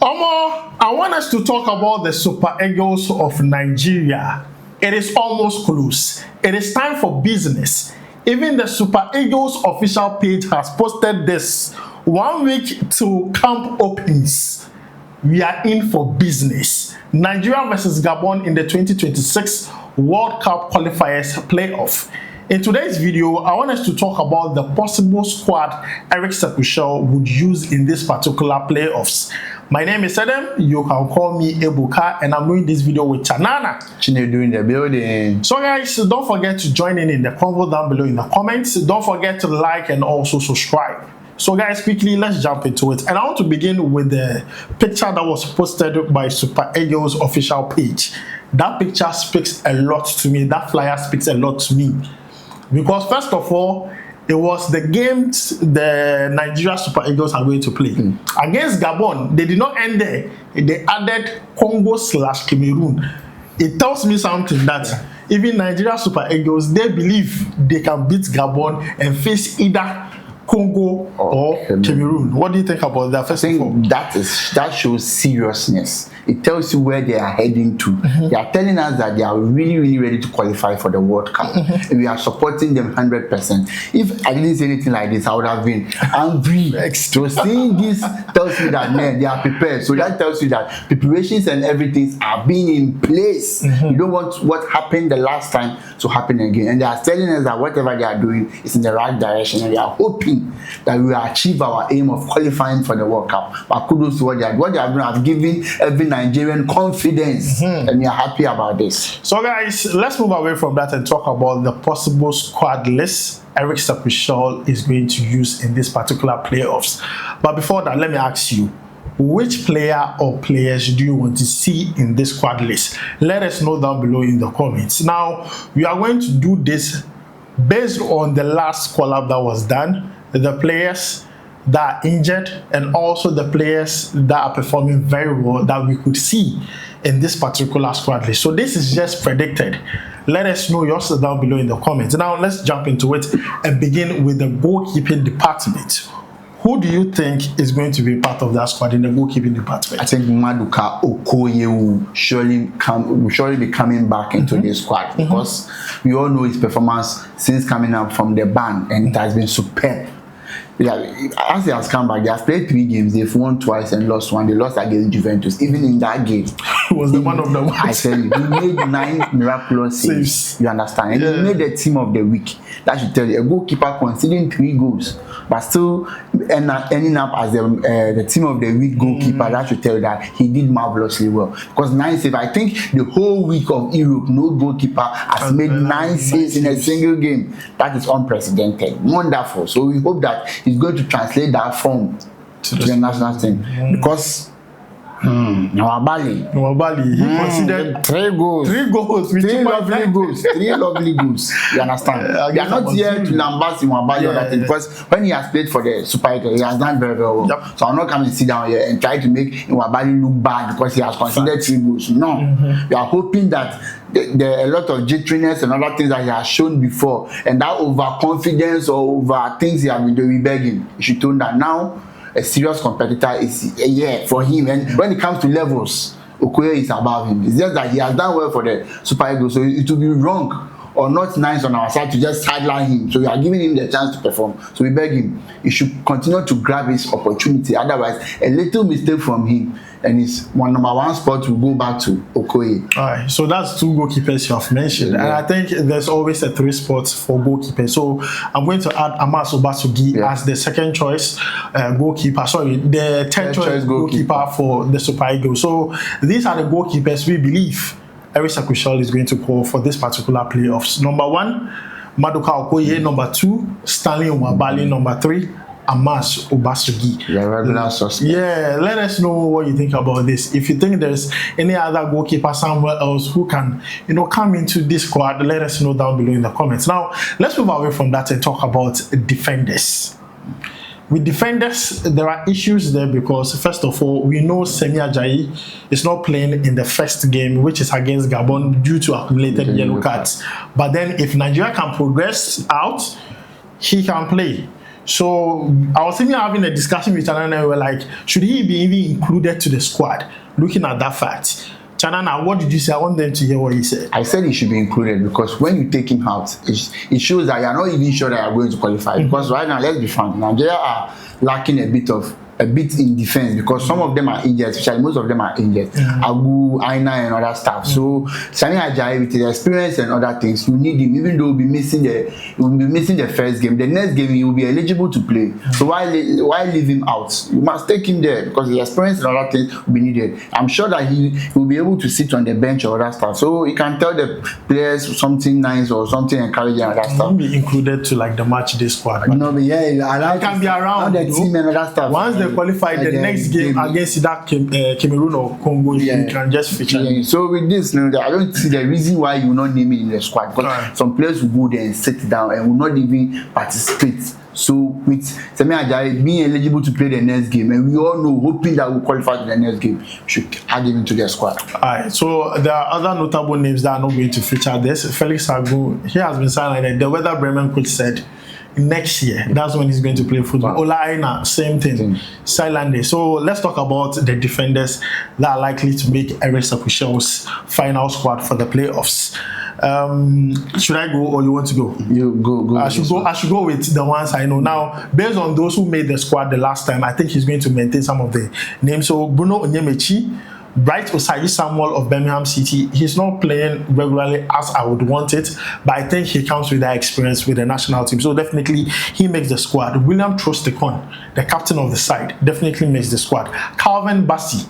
Omo, I want us to talk about the Super Eagles of Nigeria. It is almost close. It is time for business. Even the Super Eagles official page has posted this 1 week to camp opens. We are in for business. Nigeria versus Gabon in the 2026 World Cup qualifiers playoff. In today's video, I want us to talk about the possible squad Eric Sepushel would use in this particular playoffs. My name is Adam. You can call me Ebuka, and I'm doing this video with Chanana. Chinedu in the building. So guys, don't forget to join in the convo down below in the comments. Don't forget to like and also subscribe. So guys, quickly, let's jump into it. And I want to begin with the picture that was posted by Super Eagles official page. That picture speaks a lot to me. That flyer speaks a lot to me. Because first of all, it was the games the Nigeria Super Eagles are going to play. Against Gabon, they did not end there. They added Congo/Cameroon. It tells me something that even Nigeria Super Eagles, they believe they can beat Gabon and face either Congo or Cameroon. What do you think about that? First of all, that shows seriousness. It tells you where they are heading to. They are telling us that they are really ready to qualify for the World Cup, and we are supporting them 100%. If I didn't say anything like this, I would have been angry. So seeing this tells me that man, they are prepared. So that tells you that preparations and everything are being in place. You don't want what happened the last time to happen again, and they are telling us that whatever they are doing is in the right direction, and they are hoping that we will achieve our aim of qualifying for the World Cup. But kudos to what they have done, have given every Nigerian confidence, and we are happy about this. So guys, let's move away from that and talk about the possible squad list Eric Sepushel is going to use in this particular playoffs. But before that, let me ask you, which player or players do you want to see in this squad list? Let us know down below in the comments. Now, we are going to do this based on the last collab that was done, the players that are injured, and also the players that are performing very well that we could see in this particular squad list. So this is just predicted. Let us know yours down below in the comments. Now let's jump into it and begin with the goalkeeping department. Who do you think is going to be part of that squad in the goalkeeping department? I think Maduka Okoye will surely be coming back into the squad, because we all know his performance since coming up from the ban, and it has been superb. Yeah, as he has come back, they have played 3 games. They've won twice and lost 1. They lost against Juventus. Even in that game, was the one of the ones. I tell you, he made 9 miraculous saves. You understand? And he made the team of the week. That should tell you, a goalkeeper conceding 3 goals, but still ending up as the team of the week goalkeeper. That should tell you that he did marvelously well. Because 9 saves, I think the whole week of Europe, no goalkeeper has made 9 saves in a single game. That is unprecedented. Wonderful. So we hope that he's going to translate that form to the national team, because Nwabali, he considered 3 goals, 3 goals, 3 lovely goals, 3 lovely goals. You understand? We are not here to lambast Nwabali or that thing, because when he has played for the Super Eagles, he has done very well. So I'm not coming to sit down here and try to make Nwabali look bad because he has considered 3 goals. No, we are hoping that there are a lot of jitteriness and other things that he has shown before, and that overconfidence or over things he has been doing, begging, he should tone that. Now a serious competitor is for him, and when it comes to levels, Okoye is above him. It's just that he has done well for the Super Eagles, so it would be wrong or not nice on our side to just sideline him. So we are giving him the chance to perform. So we beg him, he should continue to grab his opportunity. Otherwise, a little mistake from him, and his number 1 spot will go back to Okoye. All right, so that's 2 goalkeepers you have mentioned, and I think there's always a 3 spots for goalkeepers. So I'm going to add Amas Obasugi as the second choice goalkeeper. Sorry, the third choice goalkeeper for the Super Eagles. So these are the goalkeepers we believe Eric Sepushel is going to call for this particular playoffs. Number 1, Maduka Okoye. Number 2, Stanley Nwabali. Number 3, Amas Obasugi. Regular suspect. Yeah, let us know what you think about this. If you think there's any other goalkeeper somewhere else who can, come into this squad, let us know down below in the comments. Now, let's move away from that and talk about defenders. With defenders, there are issues there because, first of all, we know Semi Ajayi is not playing in the first game, which is against Gabon, due to accumulated yellow cards. But then if Nigeria can progress out, he can play. So I was even having a discussion with Chanana, and we were like, should he be even included to the squad? Looking at that fact. Chanana, what did you say? I want them to hear what he said. I said he should be included because when you take him out, it shows that you're not even sure that you're going to qualify. Because right now, let's be frank, Nigeria are lacking a bit in defense because some of them are injured, especially most of them are injured. Agu, Aina, and other stuff. So Sani Ajayi with his experience and other things, you need him. Even though he'll be missing the first game, the next game he will be eligible to play. So why leave him out? You must take him there because his experience and other things will be needed. I'm sure that he will be able to sit on the bench or other stuff. So he can tell the players something nice or something encouraging and other stuff. Be included to like the match day squad. No, but yeah, I can be around the team and other stuff. Once they qualify the next game against that Cameroon or Congo, you can just feature. So with this, I don't see the reason why you not name it in the squad because some players will go there and sit down and will not even participate. So with Sami Ajayi being eligible to play the next game, and we all know, hoping that we'll qualify to the next game, should add him into the squad. Alright, so there are other notable names that are not going to feature this. Felix Agu, he has been signed. The Weather Bremen coach said next year, that's when he's going to play football. Ola Aina, same thing. Silande. So let's talk about the defenders that are likely to make Eric Sakushel's final squad for the playoffs. Should I go or you want to go? You go. I should go with the ones I know. Now, based on those who made the squad the last time, I think he's going to maintain some of the names. So Bruno Onyemechi, Bright Osayi Samuel of Birmingham City, he's not playing regularly as I would want it, but I think he comes with that experience with the national team. So definitely he makes the squad. William Trostekon, the captain of the side, definitely makes the squad. Calvin Bassi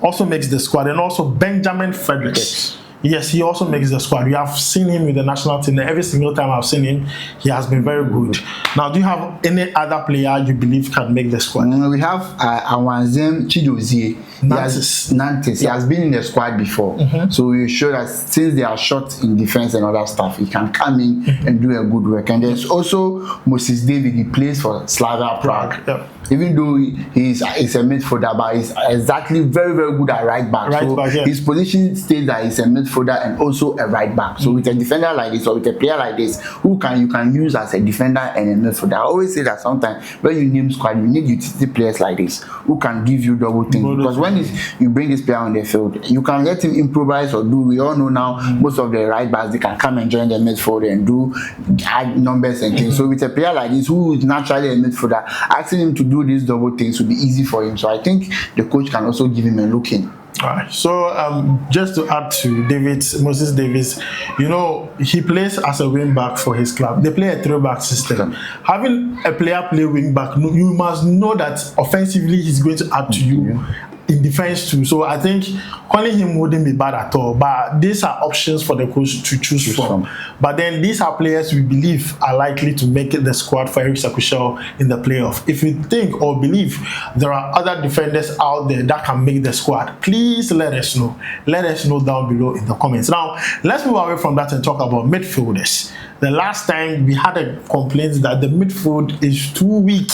also makes the squad, and also Benjamin Fredericks. Yes, he also makes the squad. We have seen him with the national team. Every single time I've seen him, he has been very good. Now, do you have any other player you believe can make the squad? We have Awanzem Chidozie. Nantes. He has been in the squad before. So we're sure that since they are short in defense and other stuff, he can come in and do a good work. And there's also Moses David. He plays for Slavia Prague. Even though he's a midfielder, but he's exactly very, very good at right back. His position states that he's a midfielder and also a right back. So with a defender like this or with a player like this, you can use as a defender and a midfielder. I always say that sometimes when you name squad, you need utility players like this who can give you double things. Because when you bring this player on the field, you can let him improvise or do. We all know now most of the right backs, they can come and join the midfield and add numbers and things. So with a player like this who is naturally a midfielder, asking him to do these double things will be easy for him. So I think the coach can also give him a look in. Alright, so just to add to Moses Davis, he plays as a wing back for his club. They play a 3-back system. Having a player play wing back, you must know that offensively he's going to add to you in defense too. So I think calling him wouldn't be bad at all. But these are options for the coach to choose from. But then these are players we believe are likely to make the squad for Eric Sakushel in the playoff. If you think or believe there are other defenders out there that can make the squad, please let us know. Let us know down below in the comments. Now, let's move away from that and talk about midfielders. The last time we had a complaint that the midfield is too weak.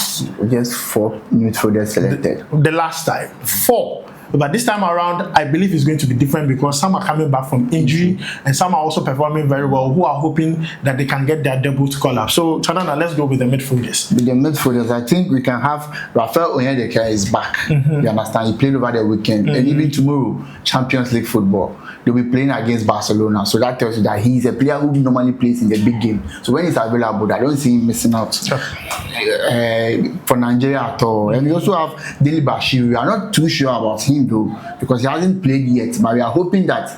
Just 4 midfielders selected. The last time, 4. But this time around, I believe it's going to be different because some are coming back from injury and some are also performing very well, who are hoping that they can get their debut call up. So, Chanana, let's go with the midfielders. With the midfielders, I think we can have Rafael Onyedika is back. You understand? He played over the weekend. And even tomorrow, Champions League football, they'll be playing against Barcelona. So that tells you that he's a player who normally plays in the big game. So when he's available, I don't see him missing out for Nigeria at all. And we also have Deli Bashir. We are not too sure about him though, because he hasn't played yet. But we are hoping that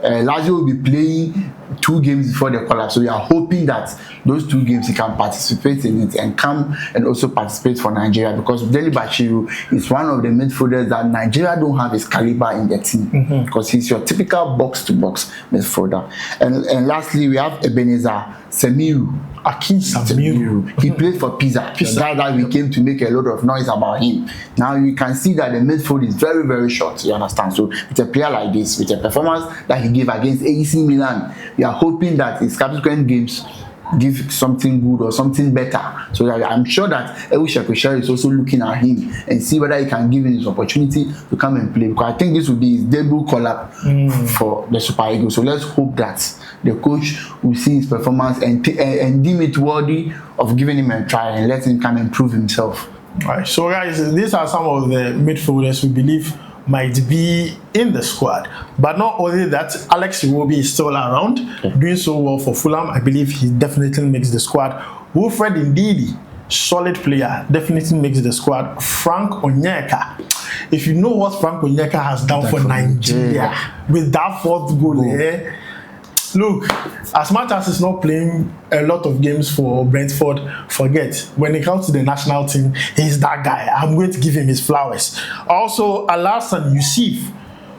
Lazio will be playing 2 games before the collapse. So we are hoping that those 2 games he can participate in it and come and also participate for Nigeria, because Deli Bashiru is one of the midfielders that Nigeria don't have his caliber in their team, because he's your typical box-to-box midfielder. And lastly, we have Ebenezer Semiru. He played for Pisa. The guy that we came to make a lot of noise about him. Now you can see that the midfield is very, very short. You understand? So with a player like this, with a performance that he gave against AC Milan, we are hoping that his subsequent games give something good or something better. So that I'm sure that Eric Shakosha is also looking at him and see whether he can give him his opportunity to come and play. Because I think this will be his debut call-up for the Super Eagles. So let's hope that the coach will see his performance and deem it worthy of giving him a try and let him come and prove himself. Right. So guys, these are some of the midfielders we believe might be in the squad. But not only that, Alex Iwobi is still around, doing so well for Fulham. I believe he definitely makes the squad. Wilfred Ndidi, solid player, definitely makes the squad. Frank Onyeka, if you know what Frank Onyeka has done for Nigeria with that 4th goal, look, as much as he's not playing a lot of games for Brentford, forget. When it comes to the national team, he's that guy. I'm going to give him his flowers. Also, Alassane Youssef,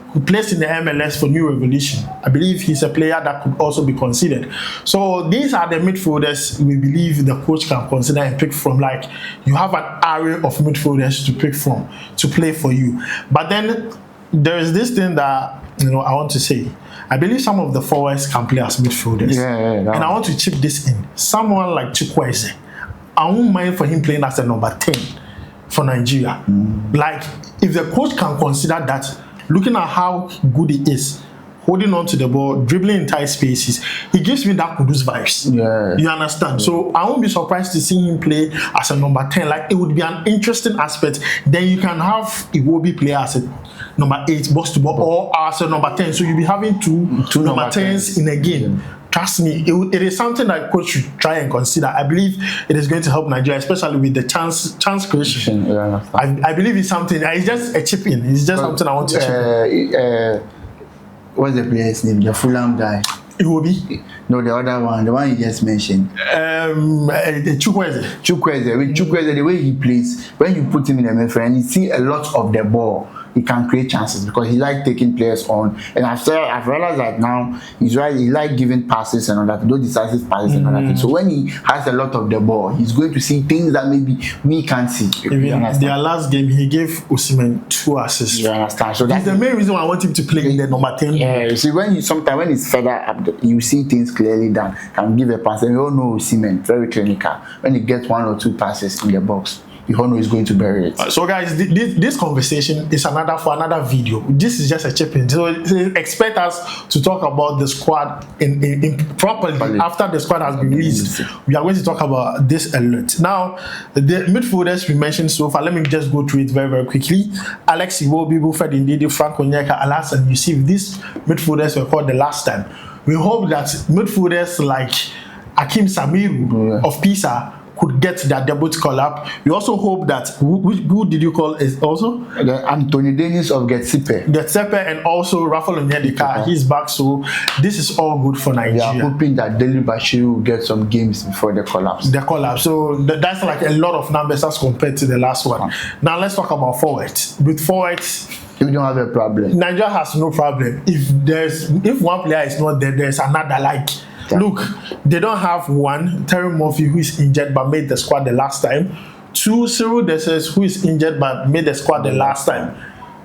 who plays in the MLS for New Revolution. I believe he's a player that could also be considered. So these are the midfielders we believe the coach can consider and pick from. Like, you have an array of midfielders to pick from to play for you. But then there is this thing that I want to say. I believe some of the forwards can play as midfielders. And I want to chip this in. Someone like Chukwueze, I won't mind for him playing as a number 10 for Nigeria. Like, if the coach can consider that, looking at how good he is, holding on to the ball, dribbling in tight spaces, he gives me that Kudus vibes. You understand? So I won't be surprised to see him play as a number 10. Like, it would be an interesting aspect. Then you can have Iwobi play as a number 8 box to ball or as a number 10. So you'll be having two number 10s in a game. Trust me, it is something that coach should try and consider. I believe it is going to help Nigeria, especially with the chance creation. I believe it's something. It's just a chip in. It's just something I want to chip in. What's the player's name? The Fulham guy. Iwobi? No, the other one, the one you just mentioned. Chukwueze. With Chukwueze, the way he plays, when you put him in the midfield and you see a lot of the ball, he can create chances because he likes taking players on. And I've realized that now he likes giving passes and all that, those decisive passes and all that. So when he has a lot of the ball, he's going to see things that maybe we can't see. Their last game, he gave Osimhen 2 assists. You understand? So that's the main reason why I want him to play in the number 10. Yeah, you see, sometimes when he's further up, you see things clearly done. Can give a pass, and we all know Osimhen, very clinical. When he gets 1 or 2 passes in the box, you all know he's going to bury it. So guys, this conversation is for another video. This is just a chip in. So expect us to talk about the squad in properly after the squad has been released. We are going to talk about this a lot. Now, the midfielders we mentioned so far, let me just go through it very, very quickly. Alex Iwobi, Wilfred Ndidi, Frank Onyeka, Alassane Youssef. These midfielders were called the last time. We hope that midfielders like Akim Samiru of Pisa could get their debut call up. We also hope that who did you call is also Anthony Dennis of Getsepe and also Rafael Onyedika. He's back, so this is all good for Nigeria. We are hoping that Deli Bashir will get some games before the collapse. So that's like a lot of numbers as compared to the last one. Now let's talk about forwards. With forwards, we don't have a problem. Nigeria has no problem. If one player is not there, there's another. Like, look, they don't have one, Terry Murphy, who is injured but made the squad the last time. 2, Cyril Desses, who is injured but made the squad the last time.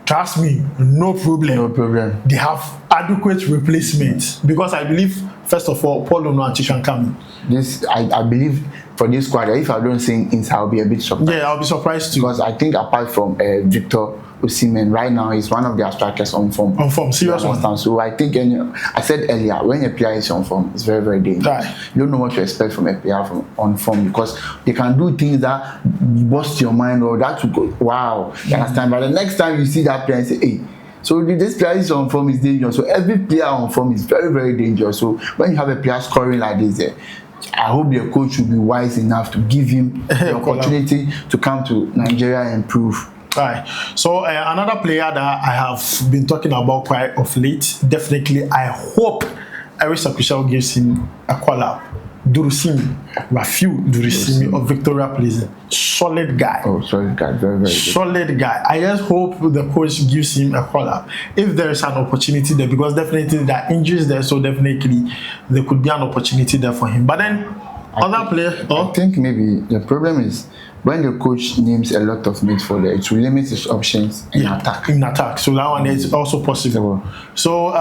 Trust me, no problem. They have adequate replacements because I believe, first of all, Paul Onuachi can come in. I believe for this squad, if I don't sing it, I'll be a bit surprised. Yeah, I'll be surprised too. Because I think apart from Victor Osimhen, right now he's one of their strikers on form. Serious one. So I think, I said earlier, when a player is on form, it's very, very dangerous. You don't know what to expect from a player on form because they can do things that bust your mind or that will go, wow. You understand? But the next time you see that player and say, hey, so this player is on form is dangerous. So every player on form is very, very dangerous. So when you have a player scoring like this, I hope the coach will be wise enough to give him the opportunity to come to Nigeria and prove. Right. So another player that I have been talking about quite of late, definitely I hope Eric Sakushao gives him a call-up. Rafiu Durisimi of Victoria Pleasant. Solid guy. Solid guy. Very, very good. Solid guy. I just hope the coach gives him a call-up. If there is an opportunity there, because definitely there are injuries there, so definitely there could be an opportunity there for him. But then, I think maybe the problem is when the coach names a lot of midfielders, it will limit his options in attack. So that one is also possible. So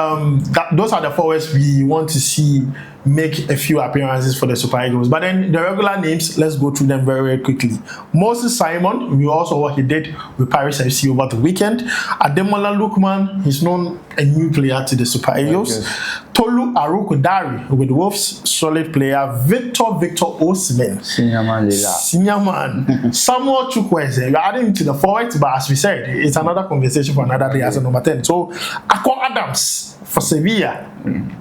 those are the forwards we want to see make a few appearances for the Super Eagles. But then the regular names, let's go through them very, very quickly. Moses Simon, we also what he did with Paris FC over the weekend. Ademola Lookman, he's known a new player to the Super Eagles. Tolu Arokodare with Wolves, solid player. Victor Osimhen, senior man. Samuel Chukwueze, you're adding to the forward, but as we said, it's another conversation for another day as a number 10. So Akon Adams for Sevilla,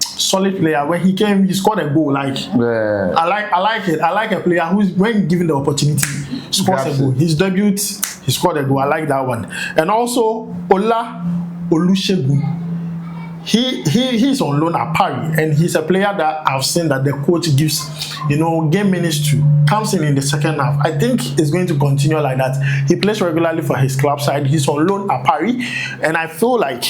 solid player. When he came, he scored a goal. Like I like it. I like a player who's, when given the opportunity, scores a goal. His debut, he scored a goal. I like that one. And also Ola Olusegun. He's on loan at Paris, and he's a player that I've seen that the coach gives, game minutes to. Comes in the second half. I think it's going to continue like that. He plays regularly for his club side. He's on loan at Paris, and I feel like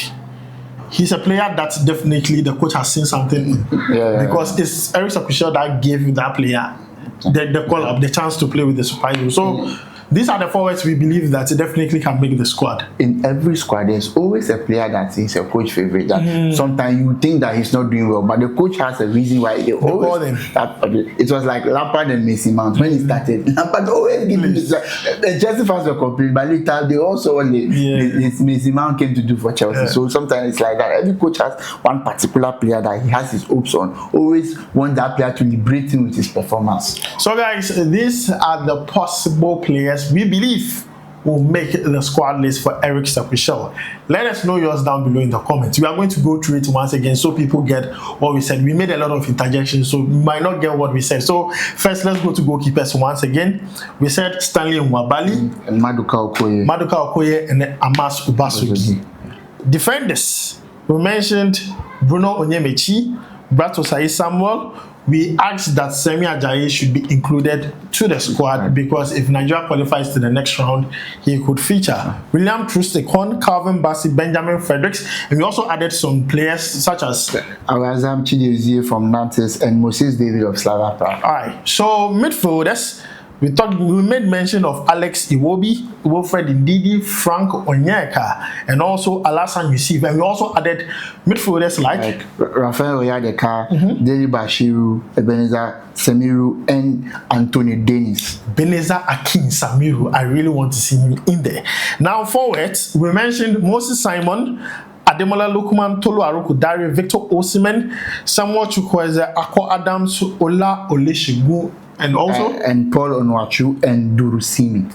he's a player that definitely the coach has seen something because it's Eric Sakushel that gave that player the call up, the chance to play with the Super Eagles. So these are the forwards we believe that definitely can make the squad. In every squad, there's always a player that is a coach favorite. That sometimes you think that he's not doing well, but the coach has a reason why they always call him. It was like Lampard and Mason Mount when he started. Lampard always give him this. The Chelsea fans were complaining, but later they also Mason Mount came to do for Chelsea. So sometimes it's like that. Every coach has one particular player that he has his hopes on. Always want that player to liberate him with his performance. So guys, these are the possible players we believe will make the squad list for Eric Sakushel. Let us know yours down below in the comments. We are going to go through it once again so people get what we said. We made a lot of interjections, so you might not get what we said. So first, let's go to goalkeepers once again. We said Stanley Nwabali, and Maduka Okoye, and Amas Ubasogi. Defenders, we mentioned Bruno Onyemaechi, Brato Sai Samuel. We asked that Semi Ajayi should be included to the squad because if Nigeria qualifies to the next round, he could feature. William Trustekon, Calvin Bassey, Benjamin Fredericks, and we also added some players such as Arazam Chidozie from Nantes and Moses David of Slavia Prague. Alright, so midfielders, we made mention of Alex Iwobi, Wilfred Ndidi, Frank Onyeka, and also Alassane Yusuf. And we also added midfielders like Rafael Oyadeka, Deli Bashiru, Ebenezer Samiru, and Anthony Dennis. Ebenezer Akin Samiru. I really want to see him in there. Now forwards, we mentioned Moses Simon, Ademola Lookman, Tolu Arokodare, Victor Osimhen, Samuel Chukwueze, Akon Adams, Ola Olusegun, and also and Paul Onuachu and Durusimi.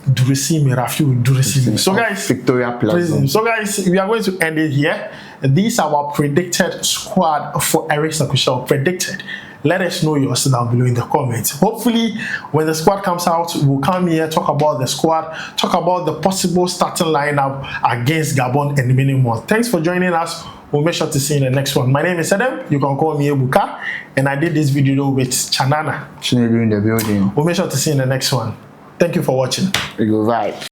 Rafiu Durusimi. So guys, Victoria Plaza. So guys, we are going to end it here. These are our predicted squad for Eric Sakushel. Predicted. Let us know yours down below in the comments. Hopefully, when the squad comes out, we'll come here, talk about the squad, talk about the possible starting lineup against Gabon and many more. Thanks for joining us. We'll make sure to see you in the next one. My name is Adam. You can call me Ebuka. And I did this video with Chanana. In the building. We'll make sure to see you in the next one. Thank you for watching. We go right.